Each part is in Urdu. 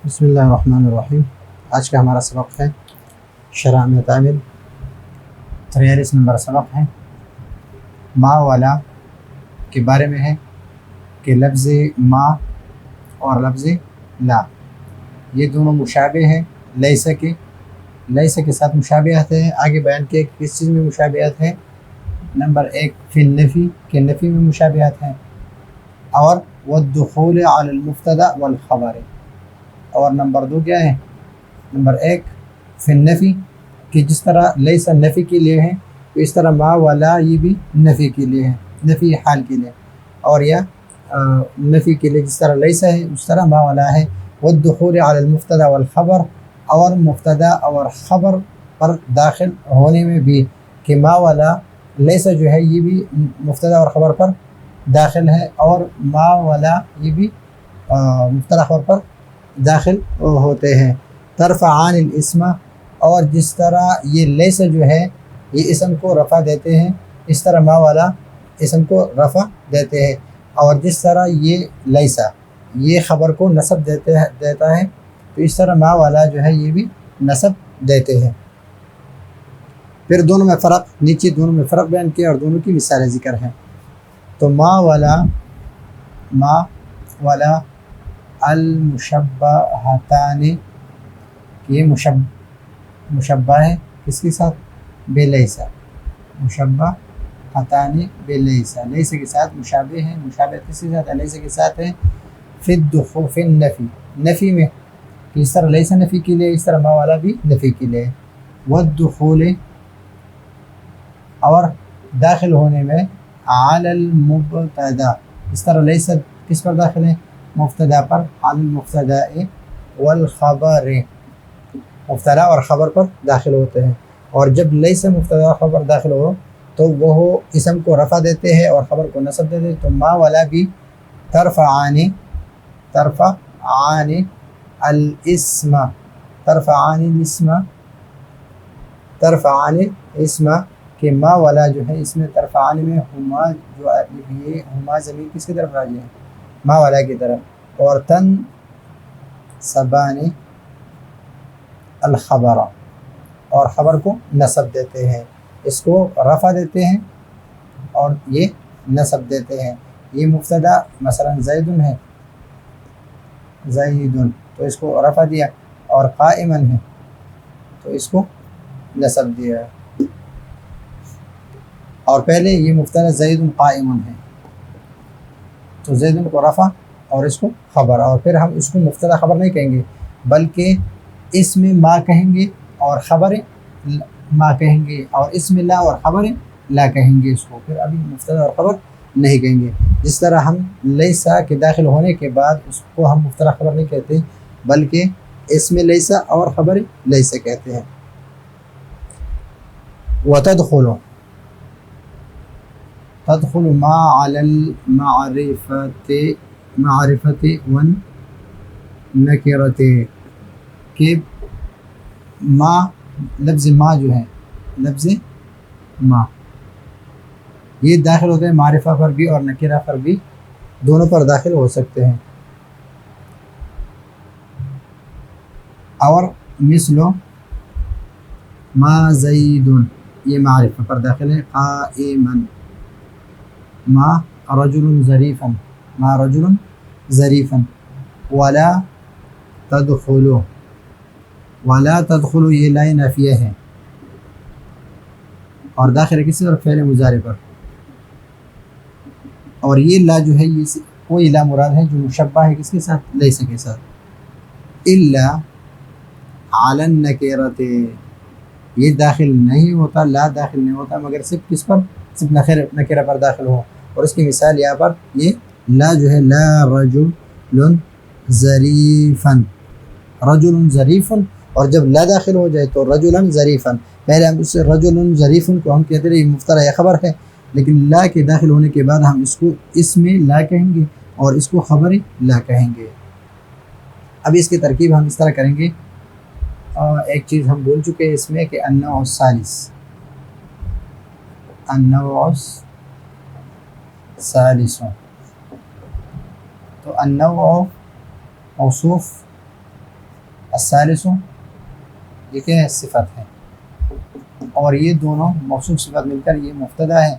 بسم اللہ الرحمن الرحیم۔ آج کا ہمارا سبق ہے شرح میں تعامل 43 نمبر سبق ہے۔ ما والا کے بارے میں ہے کہ لفظ ما اور لفظ لا یہ دونوں مشابہ ہیں لیس کے ساتھ مشابہت ہے۔ آگے بیان کیا کہ کس چیز میں مشابہت ہے۔ نمبر 1 فی النفی کے نفی میں مشابہت ہے، اور والدخول علی المبتدا والخبر۔ اور نمبر 2 کیا ہے؟ نمبر 1 فی النفی کہ جس طرح لیس نفی کے لیے ہے تو اس طرح ما ولا یہ بھی نفی کے لیے ہے، نفی حال کے لیے، اور یا نفی کے لیے جس طرح لیس ہے اس طرح ما ولا ہے۔ والدخول علی المبتدا والخبر، اور مبتدا اور خبر پر داخل ہونے میں بھی کہ ما ولا لیس جو ہے یہ بھی مبتدا اور خبر پر داخل ہے، اور ما ولا یہ بھی مبتدا خبر پر داخل ہوتے ہیں۔ ترفعان الاسم، اور جس طرح یہ لیس جو ہے یہ اسم کو رفع دیتے ہیں اس طرح ما والا اسم کو رفع دیتے ہیں، اور جس طرح یہ لیسا یہ خبر کو نصب دیتا ہے تو اس طرح ما والا جو ہے یہ بھی نصب دیتے ہیں۔ پھر دونوں میں فرق، نیچے دونوں میں فرق بیان کیا اور دونوں کی مثالیں ذکر ہیں۔ تو ما والا المشبہتان، یہ مشبہ ہے کس کے ساتھ؟ بلیسا، مشبہتان بلیسا، لیسا کے ساتھ مشابہ ہے، مشابہ کس کے ساتھ؟ لیسا کے ساتھ ہے۔ فی النفی، نفی میں اس طرح لیسا نفی کے لیے اس طرح ما والا بھی نفی کے لیے۔ والدخول، اور داخل ہونے میں علی المبتدا، اس طرح لیسا کس پر داخل ہے؟ مبتدا پر، علی المبتدا والخبر، مبتدا اور خبر پر داخل ہوتے ہیں، اور جب لیسا مبتدا اور خبر داخل ہو تو وہ اسم کو رفع دیتے ہیں اور خبر کو نصب دیتے ہیں۔ تو ما والا بھی ترفعان الاسم کہ ما والا جو ہے اس میں ترفعان میں ہما جو یہ ہما ضمیر کس کی طرف راجع ہے؟ ما والا کی طرف، اور تنصبان الخبر، اور خبر کو نصب دیتے ہیں، اس کو رفع دیتے ہیں اور یہ نصب دیتے ہیں۔ یہ مبتدا مثلا زیدن ہے، زیدن تو اس کو رفع دیا، اور قائما ہے تو اس کو نصب دیا، اور پہلے یہ مبتدا زیدن قائم ہے تو زیدن کو رفع اور اس کو خبر، اور پھر ہم اس کو مبتدا خبر نہیں کہیں گے بلکہ اس میں ما کہیں گے اور خبر ما کہیں گے، اور اس میں لا اور خبر لا کہیں گے، اس کو پھر ابھی مبتدا اور خبر نہیں کہیں گے۔ جس طرح ہم لیسا کے داخل ہونے کے بعد اس کو ہم مبتدا خبر نہیں کہتے بلکہ اس میں لیسا اور خبر لیسا کہتے ہیں۔ تدخل ما علی المعرفت والنکرت، کہ ما لفظ ما جو ہے، لفظ ما یہ داخل ہوتے ہیں معرفہ پر بھی اور نکرہ پر بھی، دونوں پر داخل ہو سکتے ہیں۔ اور مثل ما زیدن یہ معرفہ پر داخل ہے، قائما ما رجل ظریفا، ما رجل ظریفا، ولا تدخلوا یہ لا نافیہ ہے اور داخل ہے کسی طرف فعل مضارع پر، اور یہ لا جو ہے یہ کوئی لا مراد ہے جو مشبہ ہے کس کے ساتھ؟ لیسا کے ساتھ۔ الا علی النکرۃ، یہ داخل نہیں ہوتا، لا داخل نہیں ہوتا مگر صرف کس پر؟ صرف نکرہ پر داخل ہو، اور اس کی مثال یہاں پر یہ لا جو ہے لا رجل ظریفا، رجل ظریف، اور جب لا داخل ہو جائے تو رجلا ظریفا، پہلے ہم اس رجل ظریف کو ہم کہتے ہیں یہ مبتدا یا خبر ہے، لیکن لا کے داخل ہونے کے بعد ہم اس کو اس میں لا کہیں گے اور اس کو خبر لا کہیں گے۔ اب اس کی ترکیب ہم اس طرح کریں گے، ایک چیز ہم بول چکے ہیں اس میں کہ النوع الثالث، تو النوع موصوف الثالث یہ کیا ہے؟ صفت ہے، اور یہ دونوں موصوف صفت مل کر یہ مبتدا ہے،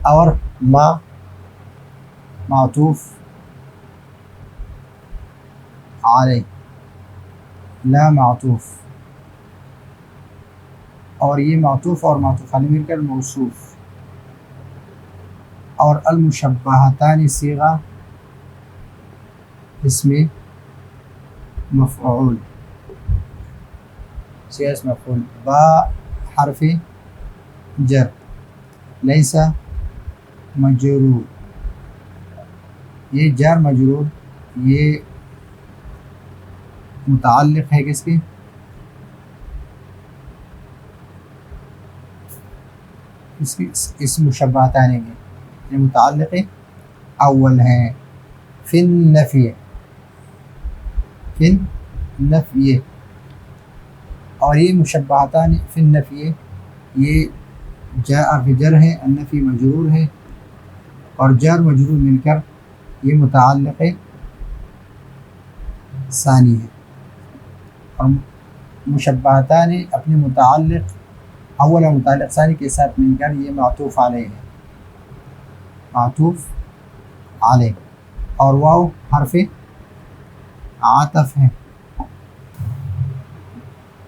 اور ما معطوف علیہ، لا معطوف، اور یہ معطوف اور معطوف علیہ مل کر موصوف، اور المشبہتان صیغہ اسم مفعول، صیغہ اسم مفعول، با حرف جر، لیس مجرور، یہ جار مجرور یہ متعلق ہے کس کی؟ اس مشبہتان کے، یہ متعلق اول ہیں فی النفی، فی النفی، اور یہ مشبہتان فی النفی یہ حرف جر ہے، النفی مجرور ہے، اور جار مجرور مل کر یہ متعلق ثانی ہے، اور مشبہتان اپنے متعلق اول اور متعلق ثانی کے ساتھ مل کر یہ معطوف علیہ ہے، معطوف علیہ، اور واو حرف عاطف ہے،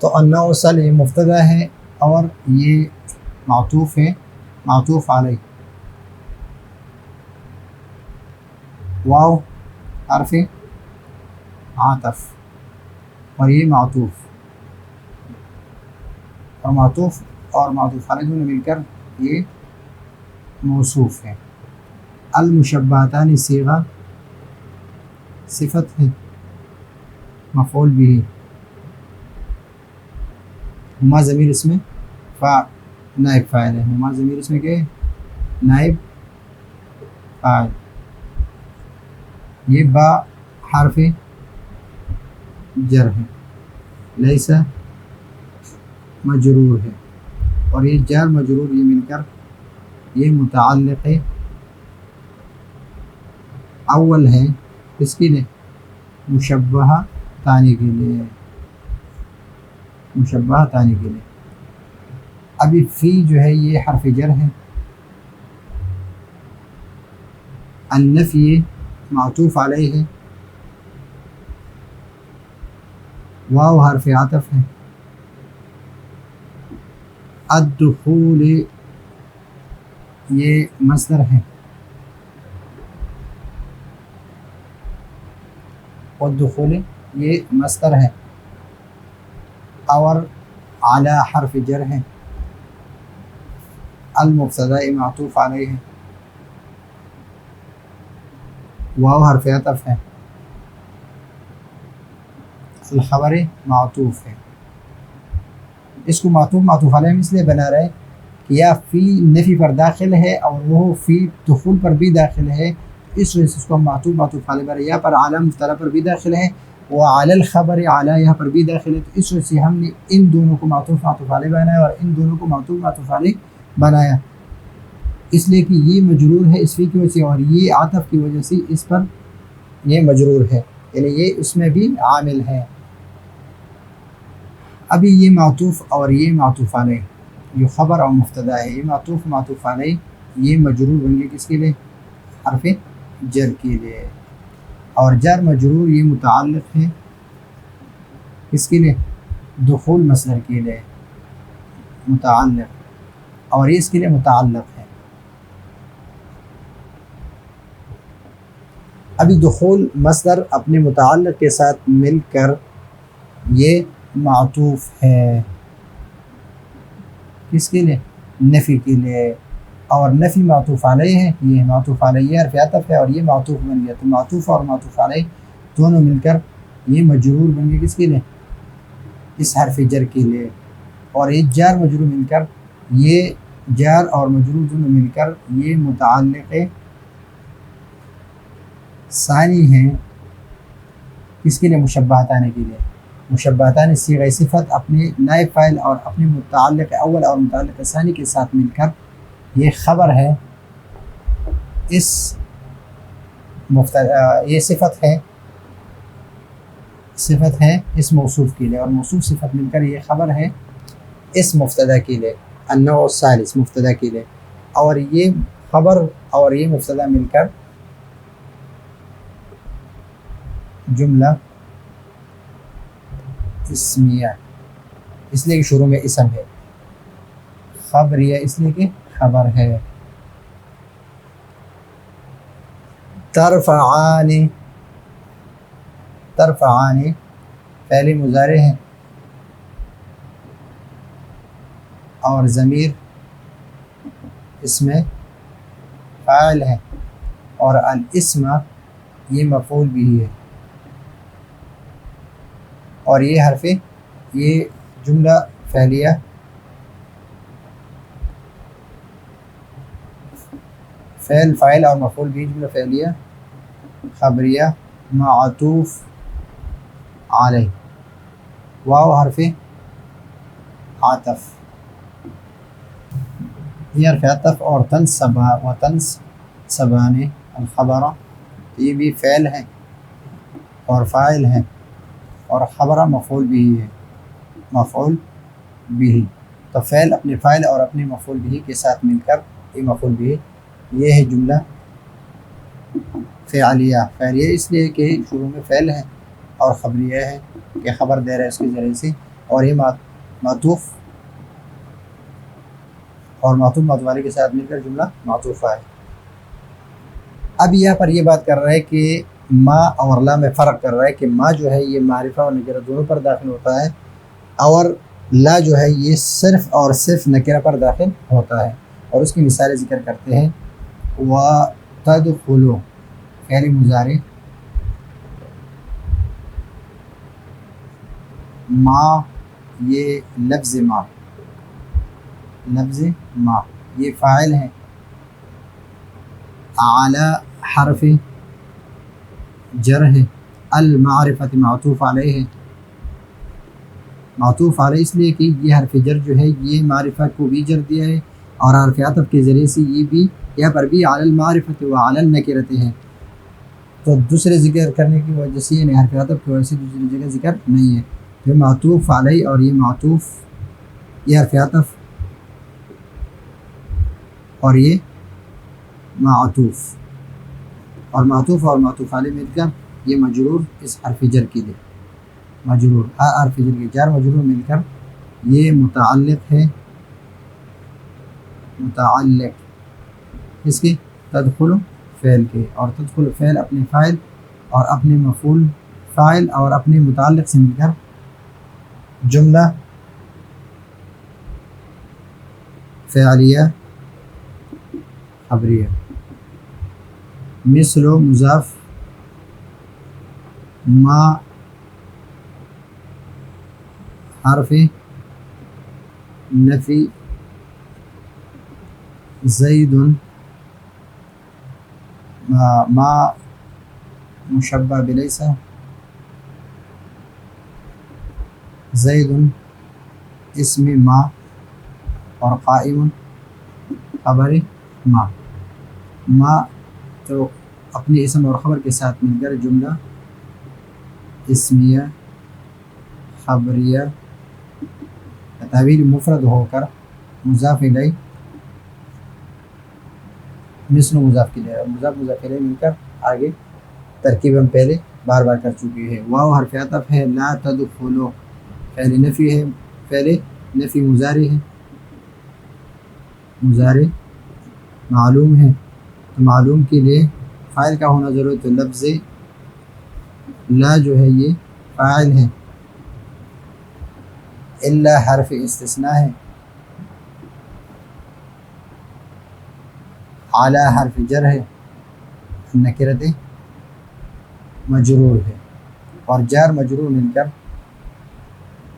تو النوصل یہ مبتدا ہے اور یہ معطوف ہے، معطوف علیہ، واو حرف عاطف، اور یہ معطوف، اور معطوف اور معطوف علیہ دونوں مل کر یہ موصوف ہے۔ المشبہتان صیغہ صفت ہے مفعول بھی، ہما ضمیر اس میں نائب فاعل ہے، ہما ضمیر اس میں کیا ہے؟ نائب فاعل، یہ با حرف جر ہے، لیس مجرور ہے، اور یہ جار مجرور یہ مل کر یہ متعلق اول ہے کس کے لیے؟ مشبہہ ثانی کے لیے، مشبہہ ثانی کے لیے۔ ابھی فی جو ہے یہ حرف جر ہے، النفی معطوف علیہ ہے، واو حرف عطف ہے، الدخول یہ مصدر ہے، والدخول یہ مصدر ہے، اور اعلی حرف جر ہے، المبتدا معطوف علیہ ہے، واو حرف عطف ہے، الخبر معطوف ہے۔ اس کو معطوف علیہ ہم اس لیے بنا رہے کہ یا فی نفی پر داخل ہے اور وہ فی دخول پر بھی داخل ہے، اس وجہ سے اس کو ہم معطوف علیہ بنا، یا پر اعلیٰ مبتدا پر بھی داخل ہے، وہ اعلی الخبر اعلیٰ یہاں پر بھی داخل ہے، تو اس وجہ سے ہم نے ان دونوں کو معطوف علیہ بنایا اور ان دونوں کو معطوف علیہ بنایا، اس لیے کہ یہ مجرور ہے اس فی کی وجہ سے، اور یہ عطف کی وجہ سے اس پر یہ مجرور ہے، یعنی یہ اس میں بھی عامل ہے۔ ابھی یہ معطوف اور یہ معطوف علیہ جو خبر اور مبتدا ہے، یہ معطوف علیہ یہ مجرور بن گئے کس کے لیے؟ حرف جر کے لیے، اور جر مجرور یہ متعلق ہے کس کے لیے؟ دخول مصدر کے لیے متعلق، اور یہ اس کے لیے متعلق ہے۔ ابھی دخول مصدر اپنے متعلق کے ساتھ مل کر یہ معطوف ہے کس کے لیے؟ نفی کے لیے، اور نفی معطوف علیہ ہے، یہ معطوف علیہ حرف عطف ہے اور یہ معطوف بن گیا، تو معطوف اور معطوف علیہ دونوں مل کر یہ مجرور بن گئے کس کے لیے؟ اس حرف جر کے لیے، اور یہ جار مجرور مل کر یہ جار اور مجرور دونوں مل کر یہ متعلق ثانی ہیں کس کے لیے؟ مشبہتان کے لیے۔ مشبہتان صیغہ صفت اپنے نائب فاعل اور اپنے متعلق اول اور متعلق ثانی کے ساتھ مل کر یہ خبر ہے، یہ صفت ہے صفت ہے اس موصوف کے لیے، اور موصوف صفت مل کر یہ خبر ہے اس مبتدا کے لیے، النوع الثالث مبتدا کے لیے، اور یہ خبر اور یہ مبتدا مل کر جملہ اسمیہ، اس لیے کہ شروع میں اسم ہے، خبریہ اس لیے کہ خبر ہے۔ ترفعان، ترفعان فعل مضارع ہے اور ضمیر اس میں فاعل ہے، اور الاسم یہ مفعول بھی ہے، اور یہ حرف یہ جملہ فعلیہ فعل فاعل اور مفعول بھی جملہ فعلیہ خبریہ معطوف علیہ، واو حرف عطف، یہ حرف عطف، اور تنصبا و تنصبان الخبر یہ بھی فعل ہے اور فاعل ہے، اور خبرہ مفعول بھی ہے، مفعول بھی، تو فعل اپنے فاعل اور اپنے مفعول بھی کے ساتھ مل کر یہ مفعول بھی، یہ ہے جملہ فعلیہ۔ فعلیہ اس لیے کہ شروع میں فعل ہے اور خبریہ ہے کہ خبر دے رہا ہے اس کے ذریعے سے، اور یہ معطوف اور معطوف متوالی کے ساتھ مل کر جملہ معطوفہ ہے۔ اب یہاں پر یہ بات کر رہا ہے کہ ما اور لا میں فرق کر رہا ہے کہ ما جو ہے یہ معرفہ اور نکرہ دونوں پر داخل ہوتا ہے، اور لا جو ہے یہ صرف اور صرف نکرہ پر داخل ہوتا ہے، اور اس کی مثالیں ذکر کرتے ہیں۔ وَتَدْخُلُ فعل مضارع، ما یہ لفظ ما، لفظ ما یہ فاعل ہے، اعلی حرف جر ہے، المعرفت معطوف علیہ ہے، معطوف علیہ اس لیے کہ یہ حرف جر جو ہے یہ معرفہ کو بھی جر دیا ہے، اور حرف عطف کے ذریعے سے یہ بھی یہاں پر بھی علی المعرفت و علی النکرت ہے، تو دوسرے ذکر کرنے کی وجہ سے یعنی حرف عطف کی وجہ سے دوسری جگہ ذکر نہیں ہے، یہ معطوف علیہ، اور یہ معطوف، یہ حرف عطف اور یہ معطوف، اور معطوف اور معطوف علیہ مل کر یہ مجرور اس حرف جر کے لیے، مجرور حرف جر کے جار مجرور مل کر یہ متعلق ہے، متعلق اس کے تدخل فعل کے، اور تدخل فعل اپنے فاعل اور اپنے مفعول فاعل اور اپنے متعلق سے مل کر جملہ فعلیہ خبریہ۔ مثل و مضاف، ما حرف نفی، زید ما مشبہ بلیس، زید اسم ما، اور قائم خبر ما، ما تو اپنے اسم اور خبر کے ساتھ مل کر جملہ اسمیہ خبریہ، تعبیر مفرد ہو کر مضاف الیہ، مثل مضاف کے لیے مضاف مضاف الیہ مل کر آگے ترکیب ہم پہلے بار بار کر چکے ہیں۔ واو حرف عطف ہے، لا تدخلوا فعل نفی ہے، فعل نفی مضارع ہے، مضارع معلوم ہے، تو معلوم کے لیے فاعل کا ہونا ضروری، تو لفظ لا جو ہے یہ فاعل ہے، الا حرف استثناء ہے، اعلی حرف جر ہے، نکرت مجرور ہے، اور جار مجرور مل کر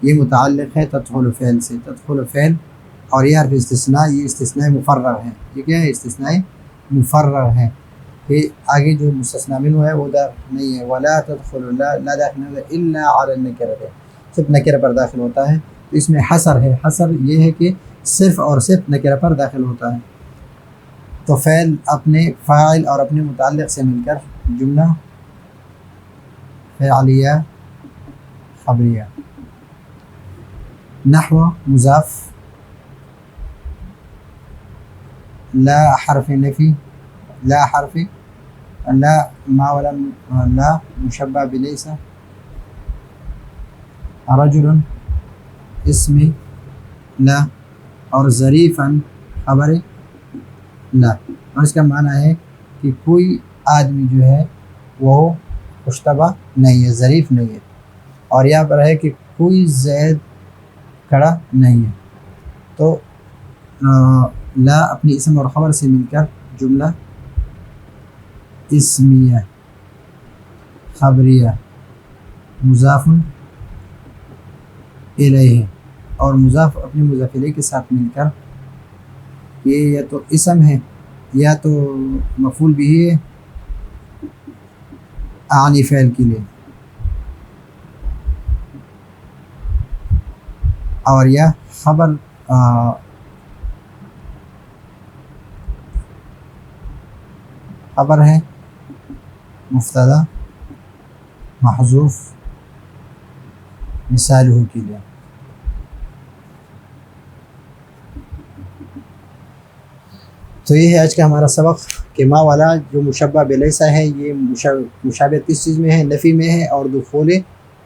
یہ متعلق ہے تدخل فعل سے، تدخل فعل، اور یہ حرف استثناء، یہ استثناء مفرغ ہے، یہ کیا ہے؟ استثناء مفرغ ہے، کہ آگے جو مستثنی منہ ہے وہ داخل نہیں ہے، ولا تدخل، لا داخل نہیں ہے، الا علی النکرۃ، صرف نکرہ پر داخل ہوتا ہے، تو اس میں حصر ہے، حصر یہ ہے کہ صرف اور صرف نکرہ پر داخل ہوتا ہے، تو فعل اپنے فاعل اور اپنے متعلق سے مل کر جملہ فعلیہ خبریہ. نحو مضاف لا حرف نفی لا حرف لا ما ولا لا مشبہ بلیس. رجل اسم لا اور ظریفاً خبر لا. اور اس کا معنی ہے کہ کوئی آدمی جو ہے وہ مشتبہ نہیں ہے، ظریف نہیں ہے. اور یہاں پر ہے کہ کوئی زید کھڑا نہیں ہے. تو لا اپنی اسم اور خبر سے مل کر جملہ اسمیہ خبریہ مضاف الیہ اور مضاف اپنے مضاف الیہ کے ساتھ مل کر یہ یا تو اسم ہے یا تو مفعول بھی ہے اعلی فعل کے لیے، اور یا خبر خبر ہے مبتدا محذوف مثال ہو کے لیے. تو یہ ہے آج کا ہمارا سبق کہ ما والا جو مشبہ بلیسا ہے یہ مشابہت کس چیز میں ہے؟ نفی میں ہے اور دخول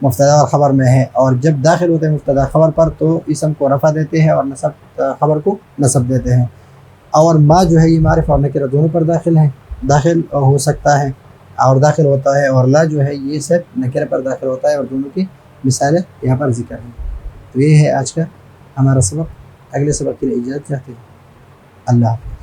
مبتدا اور خبر میں ہے. اور جب داخل ہوتے ہیں مبتدا خبر پر تو اسم کو رفع دیتے ہیں اور نصب خبر کو نصب دیتے ہیں. اور ما جو ہے یہ معرف اور نکرہ دونوں پر داخل ہو سکتا ہے اور داخل ہوتا ہے، اور لا جو ہے یہ صرف نکرہ پر داخل ہوتا ہے، اور دونوں کی مثالیں یہاں پر ذکر ہیں. تو یہ ہے آج کا ہمارا سبق. اگلے سبق کے لیے اجازت چاہتے ہیں. اللہ حافظ.